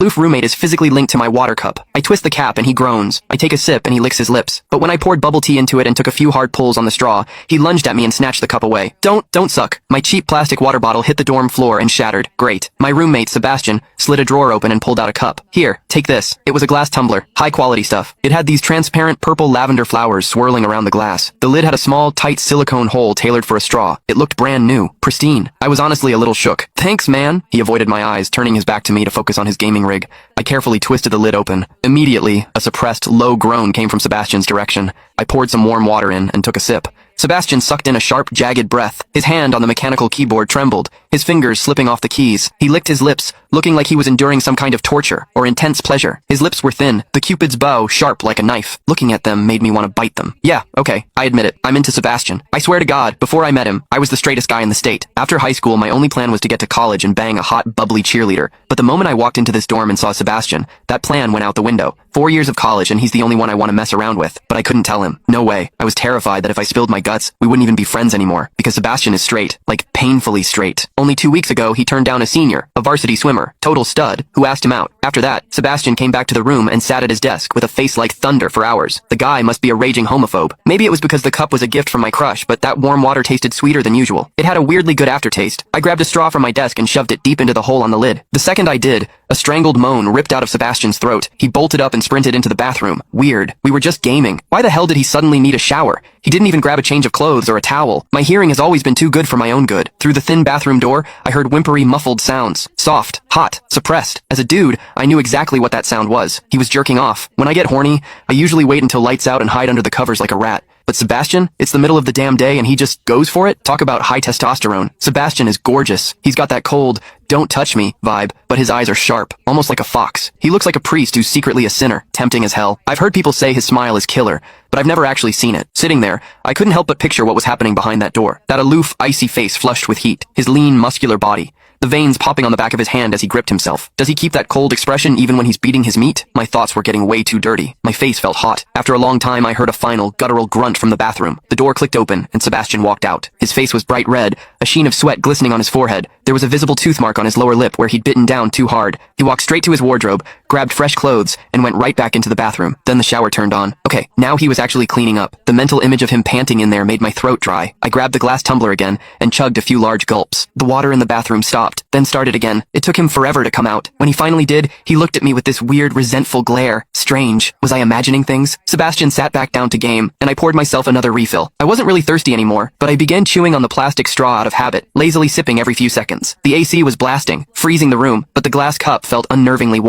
Loof roommate is physically linked to my water cup. I twist the cap and he groans. I take a sip and he licks his lips. But when I poured bubble tea into it and took a few hard pulls on the straw, he lunged at me and snatched the cup away. Don't suck. My cheap plastic water bottle hit the dorm floor and shattered. Great. My roommate, Sebastian, slid a drawer open and pulled out a cup. Here, take this. It was a glass tumbler. High quality stuff. It had these transparent purple lavender flowers swirling around the glass. The lid had a small, tight silicone hole tailored for a straw. It looked brand new. Pristine. I was honestly a little shook. Thanks, man. He avoided my eyes, turning his back to me to focus on his gaming rig. I carefully twisted the lid open. Immediately, a suppressed, low groan came from Sebastian's direction. I poured some warm water in and took a sip. Sebastian sucked in a sharp, jagged breath. His hand on the mechanical keyboard trembled, his fingers slipping off the keys. He licked his lips, looking like he was enduring some kind of torture or intense pleasure. His lips were thin, the Cupid's bow sharp like a knife. Looking at them made me want to bite them. Yeah, okay, I admit it. I'm into Sebastian. I swear to God, before I met him, I was the straightest guy in the state. After high school, my only plan was to get to college and bang a hot, bubbly cheerleader. But the moment I walked into this dorm and saw Sebastian, that plan went out the window. 4 years of college and he's the only one I want to mess around with. But I couldn't tell him. No way. I was terrified that if I spilled my guts, we wouldn't even be friends anymore. Because Sebastian is straight. Like, painfully straight. Only 2 weeks ago, he turned down a senior, a varsity swimmer, total stud, who asked him out. After that, Sebastian came back to the room and sat at his desk with a face like thunder for hours. The guy must be a raging homophobe. Maybe it was because the cup was a gift from my crush, but that warm water tasted sweeter than usual. It had a weirdly good aftertaste. I grabbed a straw from my desk and shoved it deep into the hole on the lid. The second I did, a strangled moan ripped out of Sebastian's throat. He bolted up and sprinted into the bathroom. Weird. We were just gaming. Why the hell did he suddenly need a shower? He didn't even grab a change of clothes or a towel. My hearing has always been too good for my own good. Through the thin bathroom door, I heard whimpery, muffled sounds. Soft, hot, suppressed. As a dude, I knew exactly what that sound was. He was jerking off. When I get horny, I usually wait until lights out and hide under the covers like a rat. But Sebastian, it's the middle of the damn day and he just goes for it? Talk about high testosterone. Sebastian is gorgeous. He's got that cold, don't touch me vibe, but his eyes are sharp, almost like a fox. He looks like a priest who's secretly a sinner, tempting as hell. I've heard people say his smile is killer, but I've never actually seen it. Sitting there, I couldn't help but picture what was happening behind that door. That aloof, icy face flushed with heat, his lean, muscular body. The veins popping on the back of his hand as he gripped himself. Does he keep that cold expression even when he's beating his meat? My thoughts were getting way too dirty. My face felt hot. After a long time, I heard a final, guttural grunt from the bathroom. The door clicked open, and Sebastian walked out. His face was bright red, a sheen of sweat glistening on his forehead. There was a visible tooth mark on his lower lip where he'd bitten down too hard. He walked straight to his wardrobe, grabbed fresh clothes, and went right back into the bathroom. Then the shower turned on. Okay, now he was actually cleaning up. The mental image of him panting in there made my throat dry. I grabbed the glass tumbler again, and chugged a few large gulps. The water in the bathroom stopped, then started again. It took him forever to come out. When he finally did, he looked at me with this weird, resentful glare. Strange. Was I imagining things? Sebastian sat back down to game, and I poured myself another refill. I wasn't really thirsty anymore, but I began chewing on the plastic straw out of habit, lazily sipping every few seconds. The AC was blasting, freezing the room, but the glass cup felt unnervingly warm.